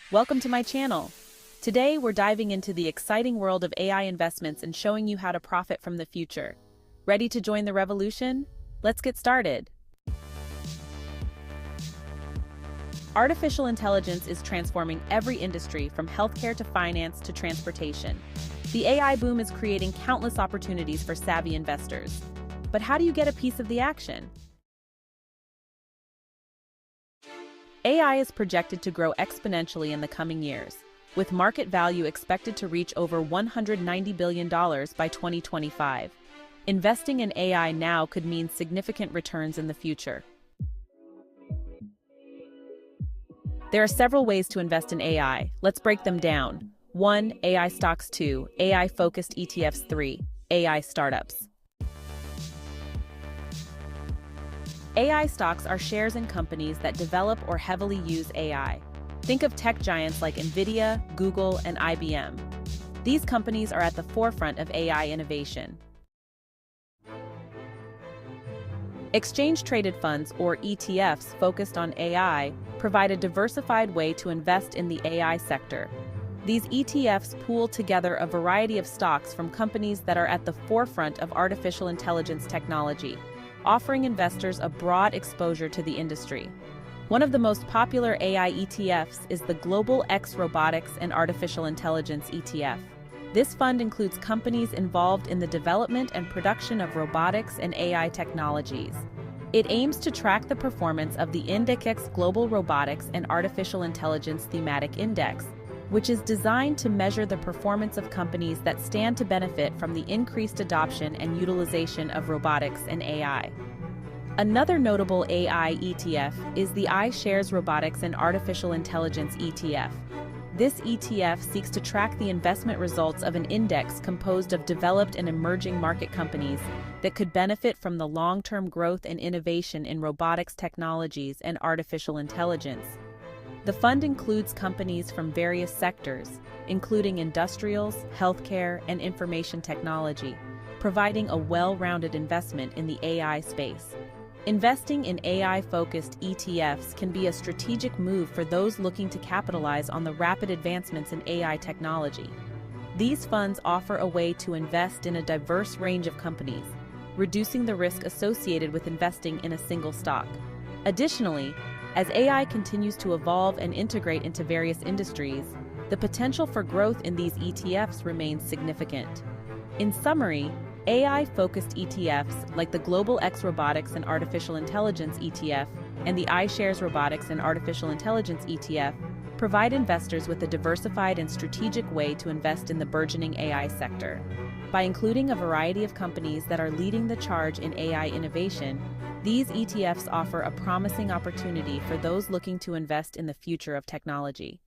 Welcome to my channel. Today, we're diving into the exciting world of AI investments and showing you how to profit from the future. Ready to join the revolution? Let's get started. Artificial intelligence is transforming every industry from healthcare to finance to transportation. The AI boom is creating countless opportunities for savvy investors. But how do you get a piece of the action? AI is projected to grow exponentially in the coming years, with market value expected to reach over $190 billion by 2025. Investing in AI now could mean significant returns in the future. There are several ways to invest in AI. Let's break them down. 1. AI stocks. 2. AI-focused ETFs. 3. AI startups. AI stocks are shares in companies that develop or heavily use AI. Think of tech giants like NVIDIA, Google, and IBM. These companies are at the forefront of AI innovation. Exchange-traded funds, or ETFs, focused on AI, provide a diversified way to invest in the AI sector. These ETFs pool together a variety of stocks from companies that are at the forefront of artificial intelligence technology, offering investors a broad exposure to the industry. One of the most popular AI ETFs is the Global X Robotics and Artificial Intelligence ETF. This fund includes companies involved in the development and production of robotics and AI technologies. It aims to track the performance of the Index Global Robotics and Artificial Intelligence Thematic Index, which is designed to measure the performance of companies that stand to benefit from the increased adoption and utilization of robotics and AI. Another notable AI ETF is the iShares Robotics and Artificial Intelligence ETF. This ETF seeks to track the investment results of an index composed of developed and emerging market companies that could benefit from the long-term growth and innovation in robotics technologies and artificial intelligence. The fund includes companies from various sectors, including industrials, healthcare, and information technology, providing a well-rounded investment in the AI space. Investing in AI-focused ETFs can be a strategic move for those looking to capitalize on the rapid advancements in AI technology. These funds offer a way to invest in a diverse range of companies, reducing the risk associated with investing in a single stock. Additionally, as AI continues to evolve and integrate into various industries, the potential for growth in these ETFs remains significant. In summary, AI-focused ETFs like the Global X Robotics and Artificial Intelligence ETF and the iShares Robotics and Artificial Intelligence ETF provide investors with a diversified and strategic way to invest in the burgeoning AI sector. By including a variety of companies that are leading the charge in AI innovation, these ETFs offer a promising opportunity for those looking to invest in the future of technology.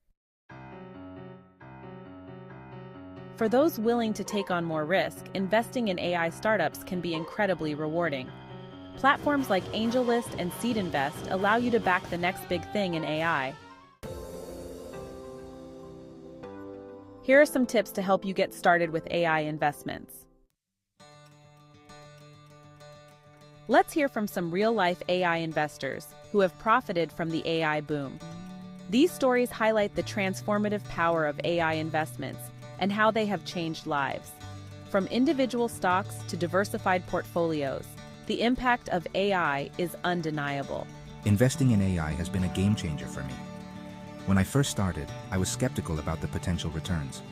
For those willing to take on more risk, investing in AI startups can be incredibly rewarding. Platforms like AngelList and Seed Invest allow you to back the next big thing in AI. Here are some tips to help you get started with AI investments. Let's hear from some real-life AI investors who have profited from the AI boom. These stories highlight the transformative power of AI investments and how they have changed lives. From individual stocks to diversified portfolios, the impact of AI is undeniable. Investing in AI has been a game changer for me. When I first started, I was skeptical about the potential returns.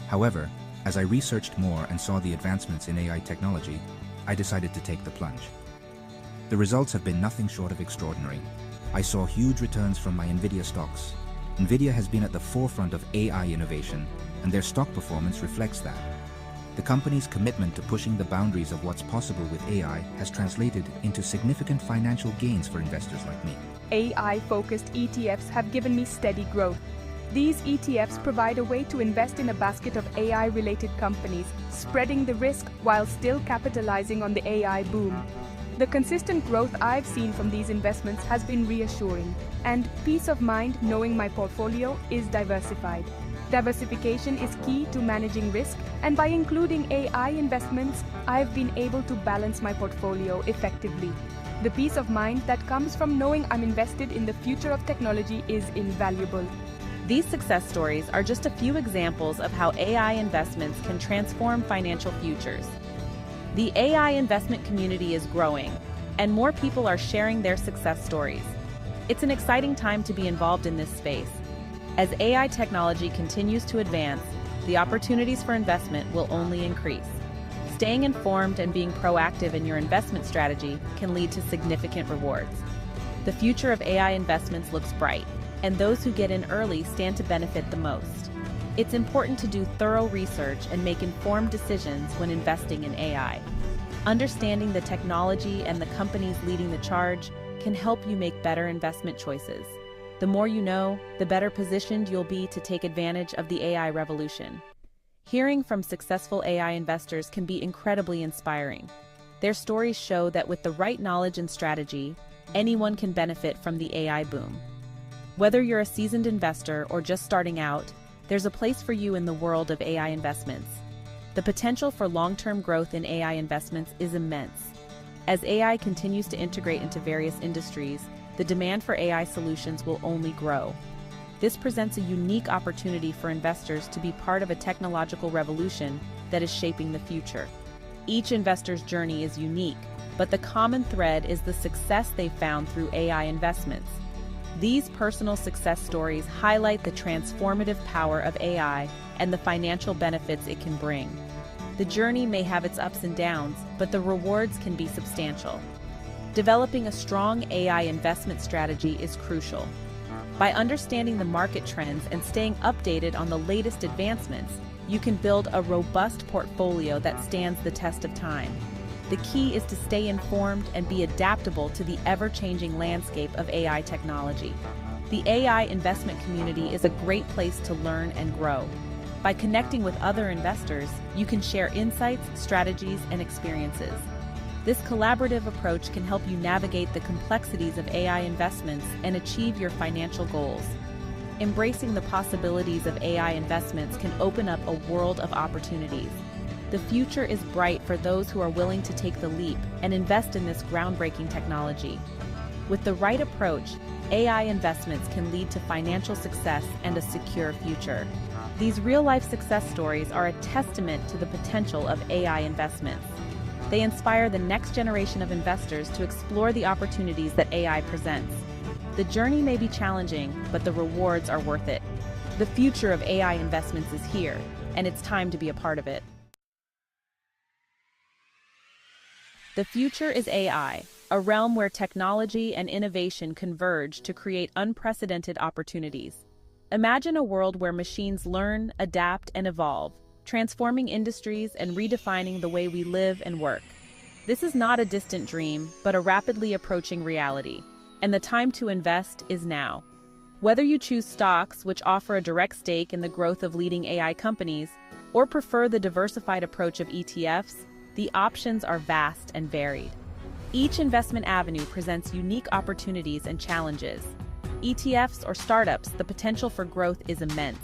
However, as I researched more and saw the advancements in AI technology, I decided to take the plunge. The results have been nothing short of extraordinary. I saw huge returns from my NVIDIA stocks. NVIDIA has been at the forefront of AI innovation, and their stock performance reflects that. The company's commitment to pushing the boundaries of what's possible with AI has translated into significant financial gains for investors like me. AI-focused ETFs have given me steady growth. These ETFs provide a way to invest in a basket of AI-related companies, spreading the risk while still capitalizing on the AI boom. The consistent growth I've seen from these investments has been reassuring, and peace of mind knowing my portfolio is diversified. Diversification is key to managing risk, and by including AI investments, I've been able to balance my portfolio effectively. The peace of mind that comes from knowing I'm invested in the future of technology is invaluable. These success stories are just a few examples of how AI investments can transform financial futures. The AI investment community is growing, and more people are sharing their success stories. It's an exciting time to be involved in this space. As AI technology continues to advance, the opportunities for investment will only increase. Staying informed and being proactive in your investment strategy can lead to significant rewards. The future of AI investments looks bright, and those who get in early stand to benefit the most. It's important to do thorough research and make informed decisions when investing in AI. Understanding the technology and the companies leading the charge can help you make better investment choices. The more you know, the better positioned you'll be to take advantage of the AI revolution. Hearing from successful AI investors can be incredibly inspiring. Their stories show that with the right knowledge and strategy, anyone can benefit from the AI boom. Whether you're a seasoned investor or just starting out, there's a place for you in the world of AI investments. The potential for long-term growth in AI investments is immense. As AI continues to integrate into various industries, the demand for AI solutions will only grow. This presents a unique opportunity for investors to be part of a technological revolution that is shaping the future. Each investor's journey is unique, but the common thread is the success they found through AI investments. These personal success stories highlight the transformative power of AI and the financial benefits it can bring. The journey may have its ups and downs, but the rewards can be substantial. Developing a strong AI investment strategy is crucial. By understanding the market trends and staying updated on the latest advancements, you can build a robust portfolio that stands the test of time. The key is to stay informed and be adaptable to the ever-changing landscape of AI technology. The AI investment community is a great place to learn and grow. By connecting with other investors, you can share insights, strategies, and experiences. This collaborative approach can help you navigate the complexities of AI investments and achieve your financial goals. Embracing the possibilities of AI investments can open up a world of opportunities. The future is bright for those who are willing to take the leap and invest in this groundbreaking technology. With the right approach, AI investments can lead to financial success and a secure future. These real-life success stories are a testament to the potential of AI investments. They inspire the next generation of investors to explore the opportunities that AI presents. The journey may be challenging, but the rewards are worth it. The future of AI investments is here, and it's time to be a part of it. The future is AI, a realm where technology and innovation converge to create unprecedented opportunities. Imagine a world where machines learn, adapt, and evolve, transforming industries and redefining the way we live and work. This is not a distant dream, but a rapidly approaching reality, and the time to invest is now. Whether you choose stocks, which offer a direct stake in the growth of leading AI companies, or prefer the diversified approach of ETFs, the options are vast and varied. Each investment avenue presents unique opportunities and challenges. ETFs or startups, the potential for growth is immense.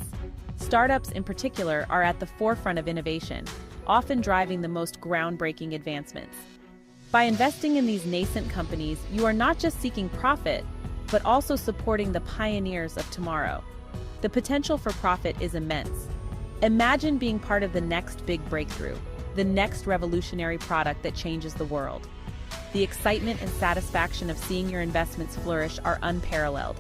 Startups in particular are at the forefront of innovation, often driving the most groundbreaking advancements. By investing in these nascent companies, you are not just seeking profit, but also supporting the pioneers of tomorrow. The potential for profit is immense. Imagine being part of the next big breakthrough, the next revolutionary product that changes the world. The excitement and satisfaction of seeing your investments flourish are unparalleled.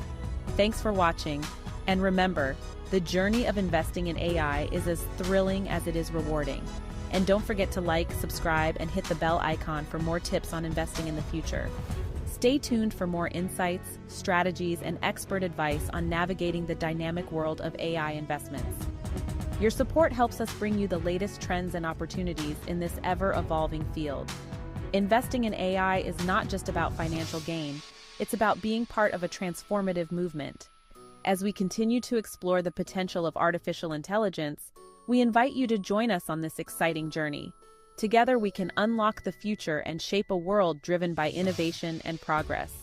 Thanks for watching, and remember, the journey of investing in AI is as thrilling as it is rewarding. And don't forget to like, subscribe, and hit the bell icon for more tips on investing in the future. Stay tuned for more insights, strategies, and expert advice on navigating the dynamic world of AI investments. Your support helps us bring you the latest trends and opportunities in this ever-evolving field. Investing in AI is not just about financial gain, it's about being part of a transformative movement. As we continue to explore the potential of artificial intelligence, we invite you to join us on this exciting journey. Together we can unlock the future and shape a world driven by innovation and progress.